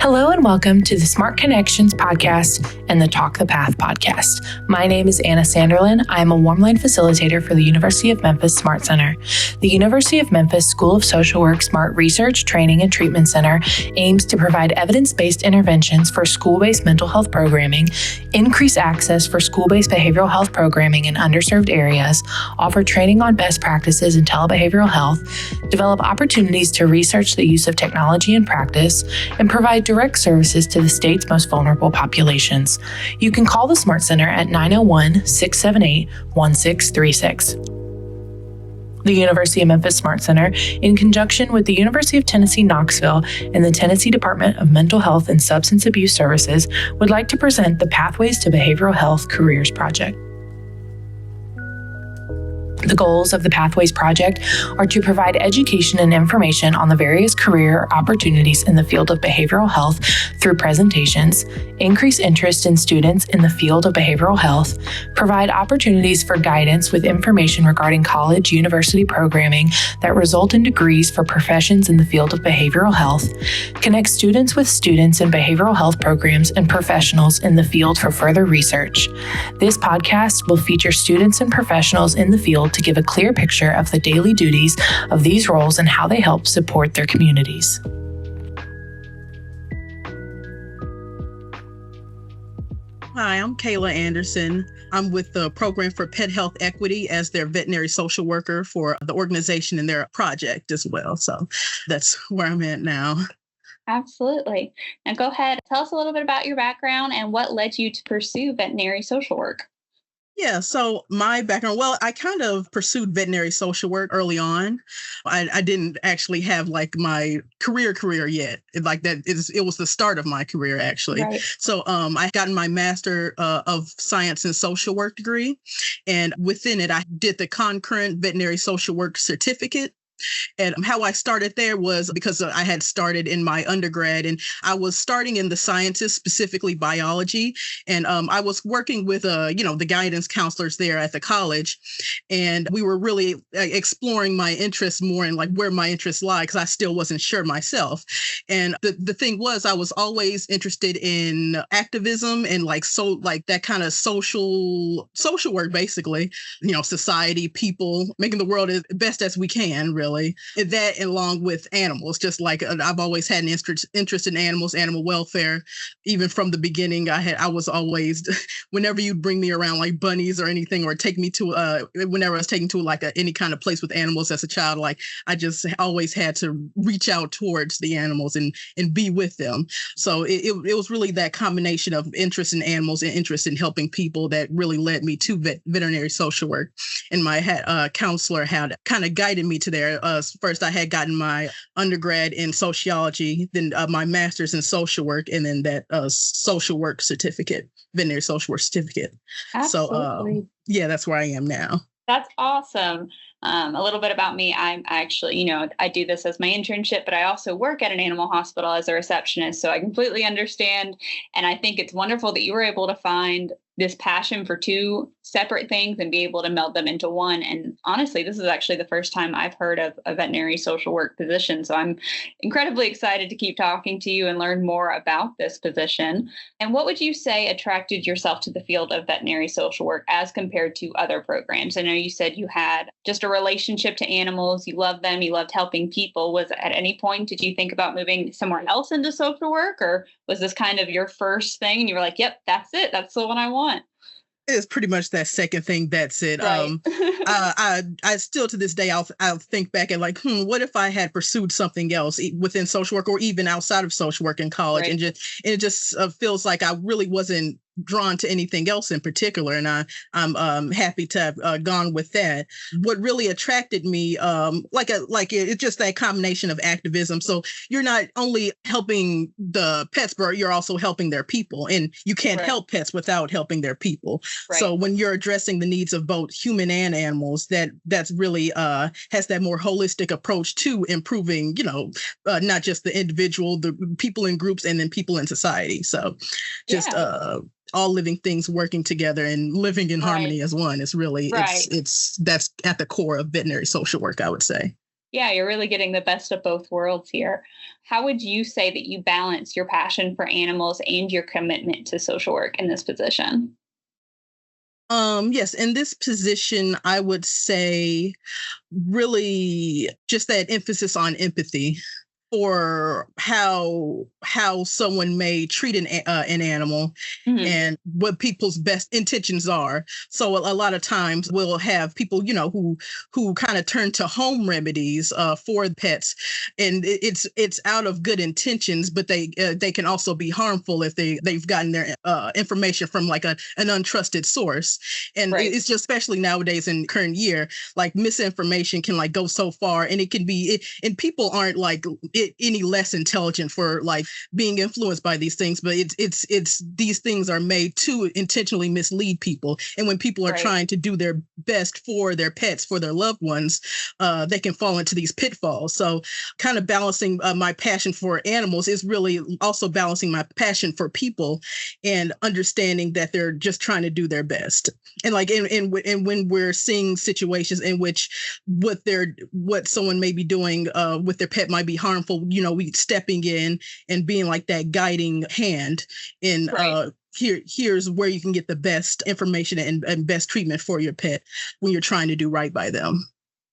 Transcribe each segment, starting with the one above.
Hello and welcome to the Smart Connections podcast and the Talk the Path podcast. My name is Anna Sanderlin. I am a warm line facilitator for the University of Memphis Smart Center. The University of Memphis School of Social Work Smart Research, Training, and Treatment Center aims to provide evidence-based interventions for school-based mental health programming, increase access for school-based behavioral health programming in underserved areas, offer training on best practices in telebehavioral health, develop opportunities to research the use of technology in practice, and provide direct services to the state's most vulnerable populations. You can call the Smart Center at 901-678-1636. The University of Memphis Smart Center, in conjunction with the University of Tennessee, Knoxville, and the Tennessee Department of Mental Health and Substance Abuse Services, would like to present the Pathways to Behavioral Health Careers Project. The goals of the Pathways Project are to provide education and information on the various career opportunities in the field of behavioral health through presentations, increase interest in students in the field of behavioral health, provide opportunities for guidance with information regarding college, university programming that result in degrees for professions in the field of behavioral health, connect students with students in behavioral health programs and professionals in the field for further research. This podcast will feature students and professionals in the field to give a clear picture of the daily duties of these roles and how they help support their communities. Hi, I'm Kayla Anderson. I'm with the Program for Pet Health Equity as their veterinary social worker for the organization and their project as well. So that's where I'm at now. Absolutely. Now go ahead, tell us a little bit about your background and what led you to pursue veterinary social work. Yeah, so my background, well, I kind of pursued veterinary social work early on. I didn't actually have like my career yet. It was the start of my career, actually. Right. So I gotten my Master of Science in Social Work degree. And within it, I did the concurrent veterinary social work certificate. And how I started there was because I had started in my undergrad and I was starting in the sciences, specifically biology. And I was working with, the guidance counselors there at the college. And we were really exploring my interests more and like where my interests lie, because I still wasn't sure myself. And the thing was, I was always interested in activism and that kind of social work, basically, society, people, making the world as best as we can, really. That along with animals, just like I've always had an interest in animals, animal welfare. Even from the beginning, I was always, whenever you'd bring me around like bunnies or anything, or take me to whenever I was taken to like any kind of place with animals as a child, like I just always had to reach out towards the animals and be with them. So it was really that combination of interest in animals and interest in helping people that really led me to veterinary social work. And my counselor had kind of guided me to there. First, I had gotten my undergrad in sociology, then my master's in social work, and then that social work certificate, veterinary social work certificate. Absolutely. So, that's where I am now. That's awesome. A little bit about me. I'm actually, I do this as my internship, but I also work at an animal hospital as a receptionist. So I completely understand. And I think it's wonderful that you were able to find this passion for two separate things and be able to meld them into one. And honestly, this is actually the first time I've heard of a veterinary social work position. So I'm incredibly excited to keep talking to you and learn more about this position. And what would you say attracted yourself to the field of veterinary social work as compared to other programs? I know you said you had just a relationship to animals. You loved them. You loved helping people. Was at any point, did you think about moving somewhere else into social work, or was this kind of your first thing and you were like, yep, that's it. That's the one I want? It's pretty much that second thing. That's it. Right. I still to this day, I'll think back and like, what if I had pursued something else within social work or even outside of social work in college? Right. And it just feels like I really wasn't drawn to anything else in particular. And I'm happy to have gone with that. What really attracted me, it's just that combination of activism. So you're not only helping the pets, but you're also helping their people. And you can't Right. help pets without helping their people. Right. So when you're addressing the needs of both human and animals, that's really has that more holistic approach to improving, not just the individual, the people in groups, and then people in society. So just all living things working together and living in harmony as one is really, Right. that's at the core of veterinary social work, I would say. Yeah, you're really getting the best of both worlds here. How would you say that you balance your passion for animals and your commitment to social work in this position? Yes, in this position, I would say really just that emphasis on empathy for how someone may treat an animal Mhm. and what people's best intentions are. So a lot of times we'll have people, who kind of turn to home remedies for pets, and it's out of good intentions, but they can also be harmful if they've gotten their information from like an untrusted source. And Right. it's just especially nowadays in current year, like misinformation can like go so far, and it can be and people aren't like any less intelligent for like being influenced by these things, but it's these things are made to intentionally mislead people, and when people are Right. trying to do their best for their pets, for their loved ones, they can fall into these pitfalls. So kind of balancing my passion for animals is really also balancing my passion for people and understanding that they're just trying to do their best. And like and when we're seeing situations in which what someone may be doing with their pet might be harmful, we stepping in and being like that guiding hand in Right. here's where you can get the best information and best treatment for your pet when you're trying to do right by them.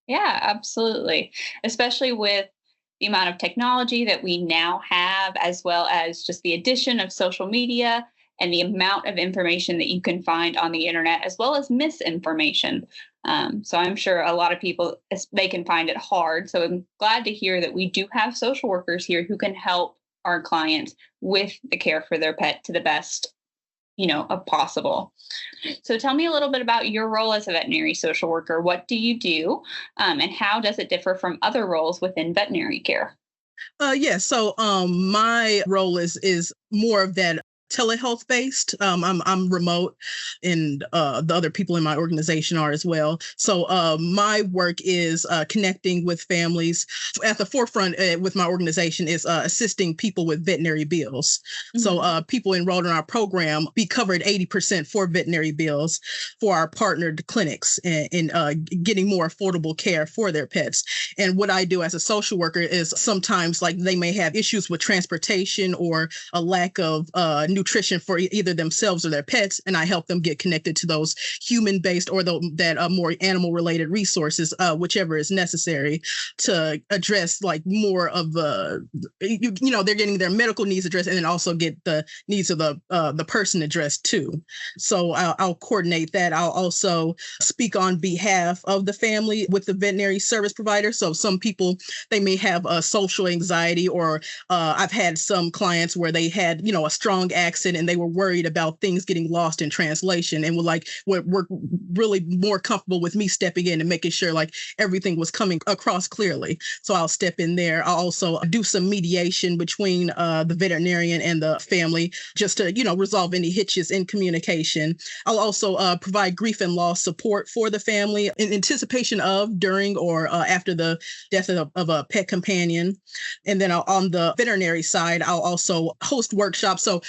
Yeah, absolutely. Especially with the amount of technology that we now have, as well as just the addition of social media and the amount of information that you can find on the internet, as well as misinformation. So I'm sure a lot of people, they can find it hard. So I'm glad to hear that we do have social workers here who can help our clients with the care for their pet to the best, of possible. So tell me a little bit about your role as a veterinary social worker. What do you do, and how does it differ from other roles within veterinary care? Yeah, so my role is more of that telehealth based. I'm remote, and the other people in my organization are as well. So my work is connecting with families. At the forefront with my organization is assisting people with veterinary bills. So Mhm. people enrolled in our program be covered 80% for veterinary bills for our partnered clinics, and getting more affordable care for their pets. And what I do as a social worker is sometimes like they may have issues with transportation or a lack of nutrition for either themselves or their pets, and I help them get connected to those human-based or that more animal-related resources, whichever is necessary to address like more of they're getting their medical needs addressed, and then also get the needs of the person addressed too. So I'll coordinate that. I'll also speak on behalf of the family with the veterinary service provider. So some people, they may have a social anxiety, or I've had some clients where they had a strong accent and they were worried about things getting lost in translation, and were really more comfortable with me stepping in and making sure like everything was coming across clearly. So I'll step in there. I'll also do some mediation between the veterinarian and the family, just to resolve any hitches in communication. I'll also provide grief and loss support for the family in anticipation of, during, or after the death of a pet companion. And then on the veterinary side, I'll also host workshops. So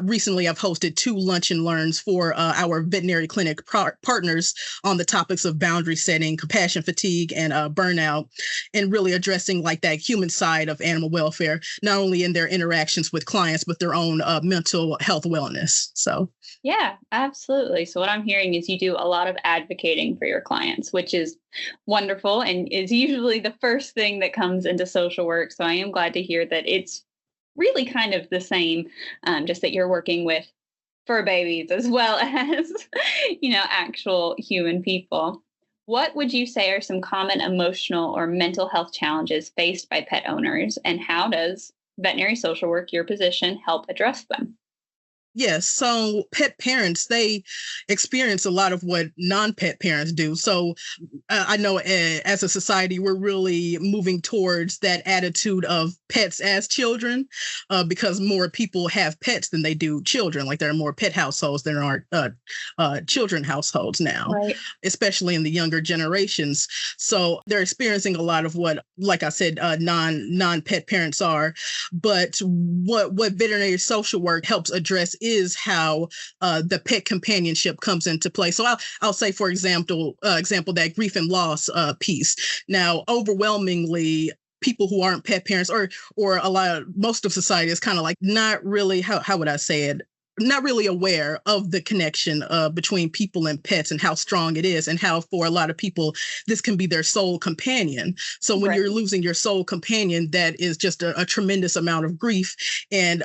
recently I've hosted 2 lunch and learns for our veterinary clinic partners on the topics of boundary setting, compassion fatigue, and burnout, and really addressing like that human side of animal welfare, not only in their interactions with clients, but their own mental health wellness. So Yeah, absolutely. So what I'm hearing is you do a lot of advocating for your clients, which is wonderful and is usually the first thing that comes into social work. So I am glad to hear that it's really kind of the same, just that you're working with fur babies as well as, actual human people. What would you say are some common emotional or mental health challenges faced by pet owners, and how does veterinary social work, your position, help address them? yes. So pet parents, they experience a lot of what non-pet parents do. So I know as a society, we're really moving towards that attitude of pets as children, because more people have pets than they do children. Like there are more pet households than there are children households now, Right. especially in the younger generations. So they're experiencing a lot of what, like I said, non-pet parents are. But what veterinary social work helps address is how the pet companionship comes into play. So I'll say, for example, that grief and loss piece. Now, overwhelmingly, people who aren't pet parents or most of society is kind of like not really, how would I say it? Not really aware of the connection between people and pets and how strong it is, and how for a lot of people this can be their sole companion. So when you're losing your sole companion, that is just a tremendous amount of grief. And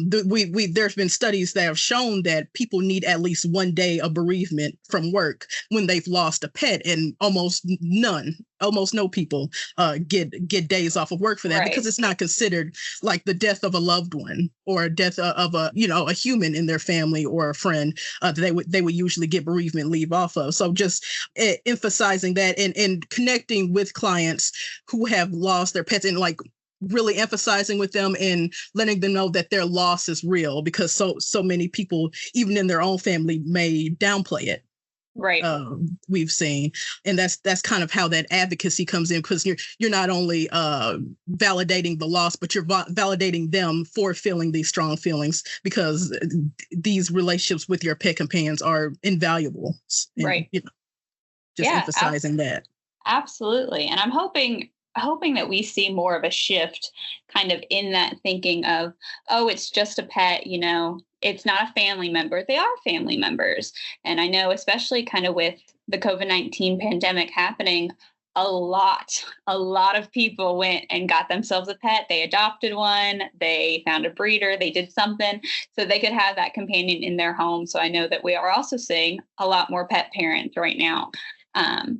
there's been studies that have shown that people need at least 1 day of bereavement from work when they've lost a pet, and almost no people get days off of work for that, because it's not considered like the death of a loved one or a death of a human in their family or a friend that they would usually get bereavement leave off of. So just emphasizing that and connecting with clients who have lost their pets, and like really emphasizing with them and letting them know that their loss is real, because so many people, even in their own family, may downplay it. Right. We've seen. And that's kind of how that advocacy comes in, because you're not only validating the loss, but you're validating them for feeling these strong feelings, because these relationships with your pet companions are invaluable. And, right. Just emphasizing that. Absolutely. And I'm hoping that we see more of a shift kind of in that thinking of, oh, it's just a pet, it's not a family member. They are family members. And I know, especially kind of with the COVID-19 pandemic happening, a lot of people went and got themselves a pet. They adopted one, they found a breeder, they did something so they could have that companion in their home. So I know that we are also seeing a lot more pet parents right now.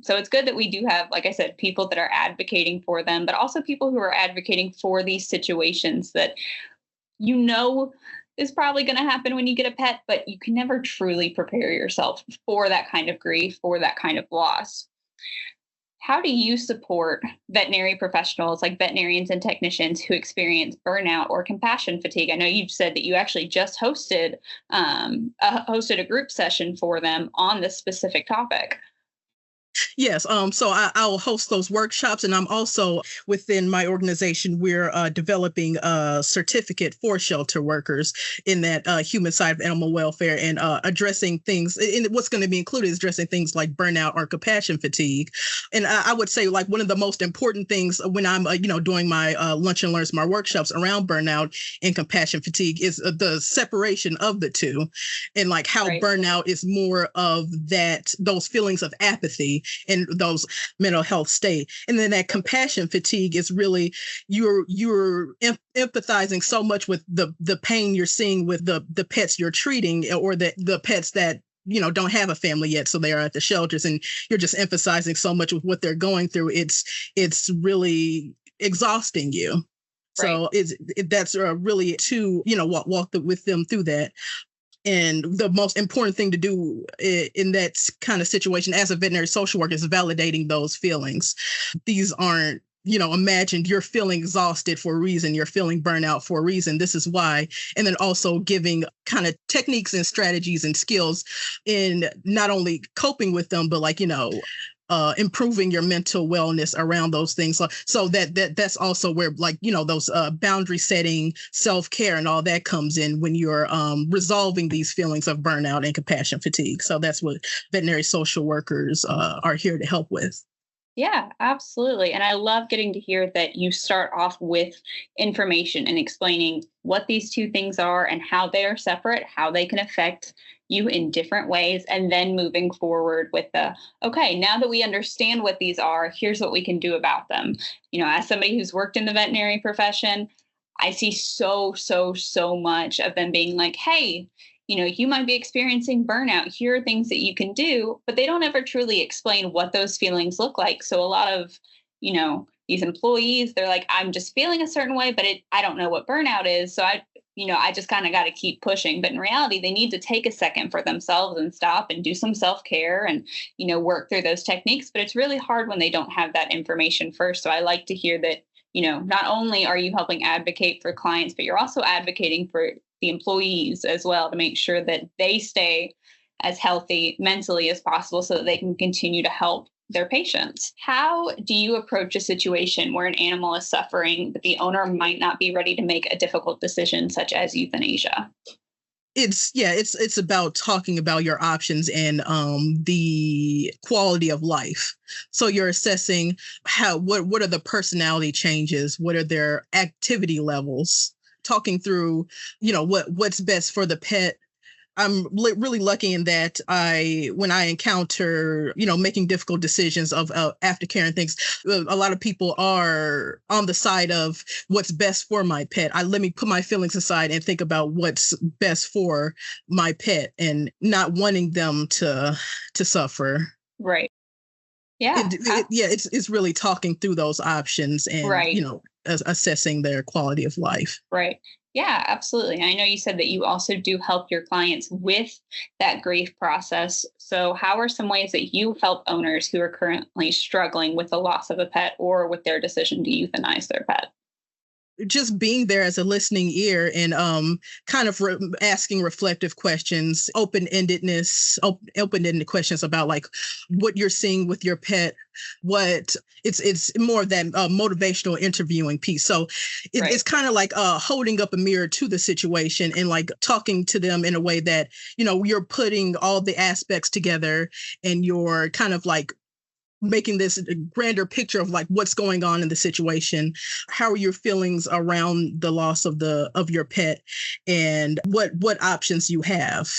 So it's good that we do have, like I said, people that are advocating for them, but also people who are advocating for these situations that is probably going to happen when you get a pet, but you can never truly prepare yourself for that kind of grief, for that kind of loss. How do you support veterinary professionals like veterinarians and technicians who experience burnout or compassion fatigue? I know you've said that you actually just hosted a group session for them on this specific topic. Yes. So I'll host those workshops, and I'm also within my organization, we're developing a certificate for shelter workers in that human side of animal welfare, and addressing things. And what's going to be included is addressing things like burnout or compassion fatigue. And I would say, like, one of the most important things when I'm doing my lunch and learns, my workshops around burnout and compassion fatigue is the separation of the two, and like how burnout is more of those feelings of apathy and those mental health state. And then that compassion fatigue is really you're empathizing so much with the pain you're seeing with the pets you're treating, or the pets that don't have a family yet, so they are at the shelters, and you're just emphasizing so much with what they're going through. It's really exhausting you. So that's really to walk with them through that. And the most important thing to do in that kind of situation as a veterinary social worker is validating those feelings. These aren't, imagine you're feeling exhausted for a reason. You're feeling burnout for a reason. This is why. And then also giving kind of techniques and strategies and skills in not only coping with them, but improving your mental wellness around those things. So that's also where those boundary setting, self-care and all that comes in when you're resolving these feelings of burnout and compassion fatigue. So that's what veterinary social workers are here to help with. Yeah, absolutely. And I love getting to hear that you start off with information and explaining what these two things are and how they are separate, how they can affect you in different ways, and then moving forward with okay, now that we understand what these are, here's what we can do about them. As somebody who's worked in the veterinary profession, I see so much of them being like, hey, you might be experiencing burnout. Here are things that you can do, but they don't ever truly explain what those feelings look like. So a lot of, these employees, they're like, I'm just feeling a certain way, but I don't know what burnout is. So I just kind of got to keep pushing. But in reality, they need to take a second for themselves and stop and do some self-care and, work through those techniques. But it's really hard when they don't have that information first. So I like to hear that, not only are you helping advocate for clients, but you're also advocating for the employees as well to make sure that they stay as healthy mentally as possible so that they can continue to help their patients. How do you approach a situation where an animal is suffering, but the owner might not be ready to make a difficult decision such as euthanasia? It's about talking about your options and the quality of life. So you're assessing what are the personality changes, what are their activity levels, talking through, what's best for the pet. I'm really lucky in that when I encounter, making difficult decisions of aftercare and things, a lot of people are on the side of what's best for my pet. Let me put my feelings aside and think about what's best for my pet and not wanting them to suffer. Right. Yeah. It's really talking through those options and, right. Assessing their quality of life. Right. Yeah, absolutely. I know you said that you also do help your clients with that grief process. So, how are some ways that you help owners who are currently struggling with the loss of a pet or with their decision to euthanize their pet? Just being there as a listening ear and kind of asking reflective questions, open-ended questions about like what you're seeing with your pet. It's more of that motivational interviewing piece. So it's kind of like holding up a mirror to the situation and like talking to them in a way that, you're putting all the aspects together and you're kind of like making this grander picture of like what's going on in the situation. How are your feelings around the loss of your pet and what options you have?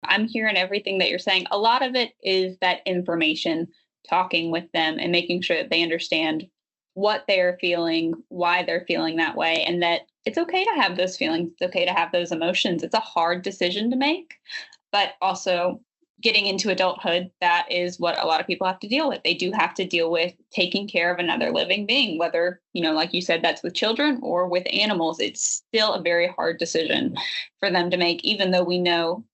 I'm hearing everything that you're saying. A lot of it is that information, talking with them and making sure that they understand what they're feeling, why they're feeling that way, and that it's okay to have those feelings. It's okay to have those emotions. It's a hard decision to make, but also getting into adulthood, that is what a lot of people have to deal with. They do have to deal with taking care of another living being, whether, like you said, that's with children or with animals. It's still a very hard decision for them to make, even though we know,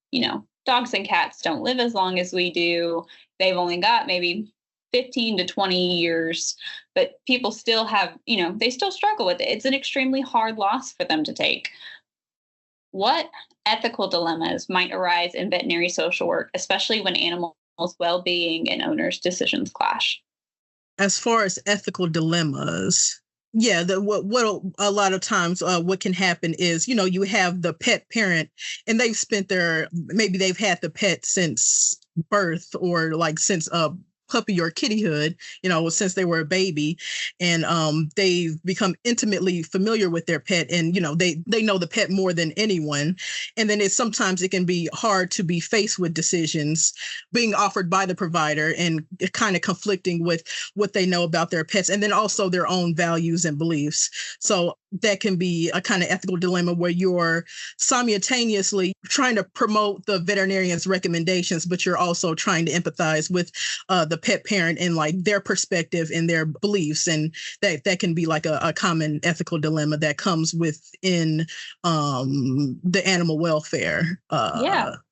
dogs and cats don't live as long as we do. They've only got maybe 15 to 20 years, but people still have, they still struggle with it. It's an extremely hard loss for them to take. What ethical dilemmas might arise in veterinary social work, especially when animals' well-being and owners' decisions clash? As far as ethical dilemmas, what a lot of times what can happen is, you have the pet parent and they've maybe they've had the pet since birth or like since puppy or kittyhood, since they were a baby, and they've become intimately familiar with their pet, and they know the pet more than anyone. And then sometimes it can be hard to be faced with decisions being offered by the provider and kind of conflicting with what they know about their pets, and then also their own values and beliefs. So that can be a kind of ethical dilemma where you're simultaneously trying to promote the veterinarian's recommendations, but you're also trying to empathize with the pet parent and like their perspective and their beliefs. And that can be like a common ethical dilemma that comes within the animal welfare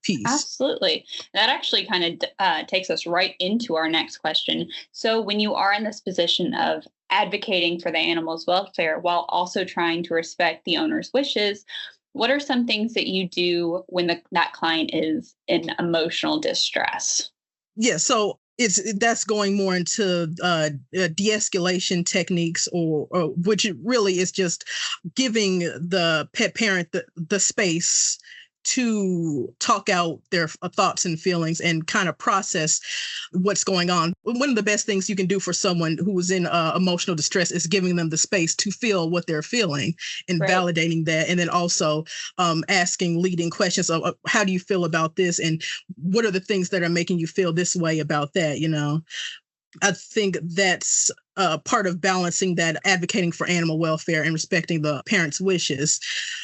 piece. Absolutely. That actually kind of takes us right into our next question. So when you are in this position of advocating for the animal's welfare while also trying to respect the owner's wishes, what are some things that you do when that client is in emotional distress? Yeah, so that's going more into de-escalation techniques, or which really is just giving the pet parent the space to talk out their thoughts and feelings and kind of process what's going on. One of the best things you can do for someone who is in emotional distress is giving them the space to feel what they're feeling and validating that. And then also asking leading questions of how do you feel about this? And what are the things that are making you feel this way about that? I think that's part of balancing that, advocating for animal welfare and respecting the parents' wishes.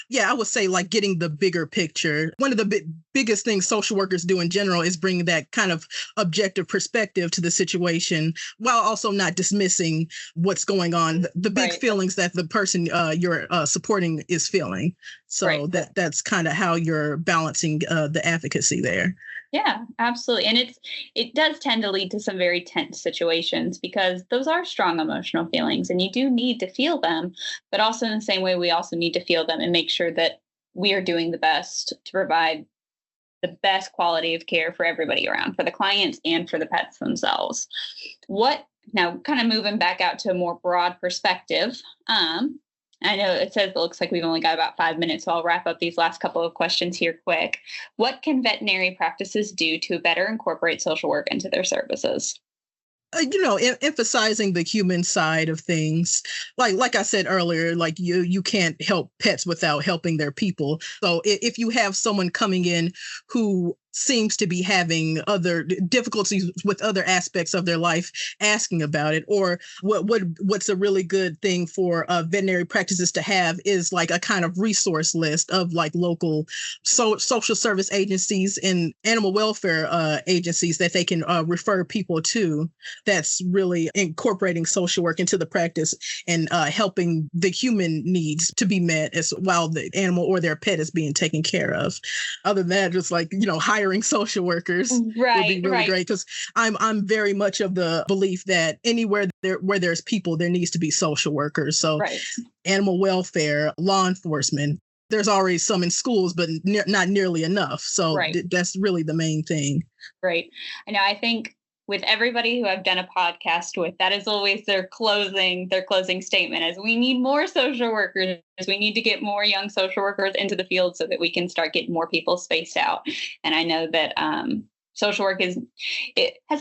Yeah, I would say like getting the bigger picture. One of the biggest things social workers do in general is bring that kind of objective perspective to the situation while also not dismissing what's going on, the big feelings that the person you're supporting is feeling. So that's kind of how you're balancing the advocacy there. Yeah, absolutely. And it does tend to lead to some very tense situations because those are strong emotional feelings and you do need to feel them, but also in the same way, we also need to feel them and make sure that we are doing the best to provide the best quality of care for everybody around, for the clients and for the pets themselves. Now kind of moving back out to a more broad perspective, I know it says it looks like we've only got about 5 minutes, so I'll wrap up these last couple of questions here quick. What can veterinary practices do to better incorporate social work into their services? Emphasizing the human side of things. Like I said earlier, like you can't help pets without helping their people. So if you have someone coming in who seems to be having other difficulties with other aspects of their life, asking about it, or what's a really good thing for veterinary practices to have is like a kind of resource list of like local social service agencies and animal welfare agencies that they can refer people to. That's really incorporating social work into the practice and helping the human needs to be met as while the animal or their pet is being taken care of. Other than that, just like, hiring social workers would be really great, because I'm very much of the belief that anywhere where there's people, there needs to be social workers. So animal welfare, law enforcement, there's already some in schools, but not nearly enough. So that's really the main thing. Right. I know. I think with everybody who I've done a podcast with, that is always their closing statement is we need more social workers. We need to get more young social workers into the field so that we can start getting more people spaced out. And I know that social work has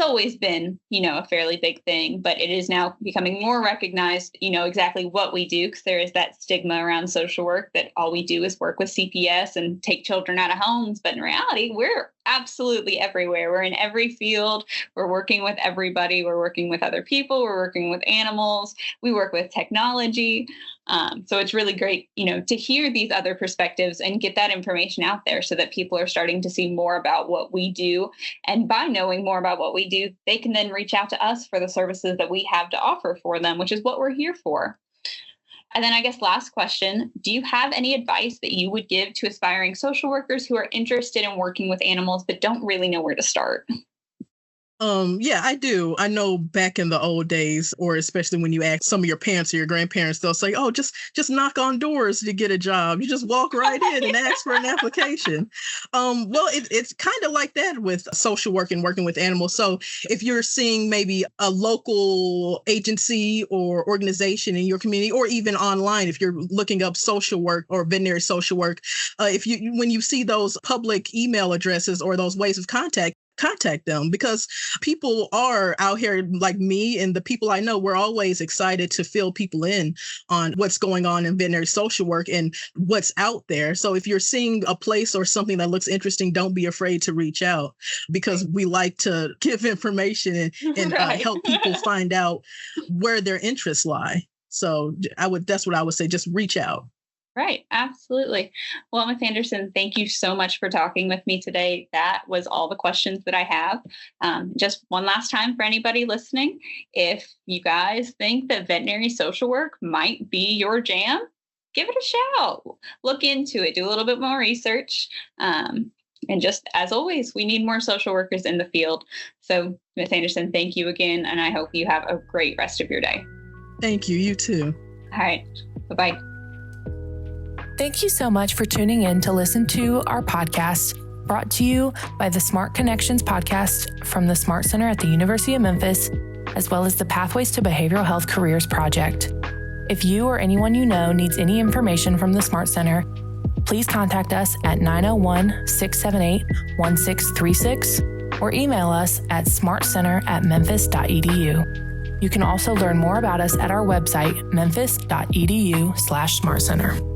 always been, a fairly big thing, but it is now becoming more recognized, exactly what we do, because there is that stigma around social work that all we do is work with CPS and take children out of homes. But in reality, we're absolutely everywhere. We're in every field. We're working with everybody. We're working with other people. We're working with animals. We work with technology. So it's really great, to hear these other perspectives and get that information out there so that people are starting to see more about what we do. And by knowing more about what we do, they can then reach out to us for the services that we have to offer for them, which is what we're here for. And then I guess last question, do you have any advice that you would give to aspiring social workers who are interested in working with animals but don't really know where to start? Yeah, I do. I know back in the old days, or especially when you ask some of your parents or your grandparents, they'll say, oh, just knock on doors to get a job. You just walk right in and ask for an application. Well, it's kind of like that with social work and working with animals. So if you're seeing maybe a local agency or organization in your community, or even online, if you're looking up social work or veterinary social work, when you see those public email addresses or those ways of contact them, because people are out here like me and the people I know, we're always excited to fill people in on what's going on in veterinary social work and what's out there. So if you're seeing a place or something that looks interesting, don't be afraid to reach out, because we like to give information and help people find out where their interests lie. So that's what I would say, just reach out. Right. Absolutely. Well, Ms. Anderson, thank you so much for talking with me today. That was all the questions that I have. Just one last time for anybody listening, if you guys think that veterinary social work might be your jam, give it a shout. Look into it. Do a little bit more research. And just as always, we need more social workers in the field. So, Ms. Anderson, thank you again. And I hope you have a great rest of your day. Thank you. You too. All right. Bye-bye. Thank you so much for tuning in to listen to our podcast, brought to you by the Smart Connections podcast from the Smart Center at the University of Memphis, as well as the Pathways to Behavioral Health Careers Project. If you or anyone you know needs any information from the Smart Center, please contact us at 901-678-1636 or email us at smartcenter@memphis.edu. You can also learn more about us at our website, memphis.edu/smartcenter.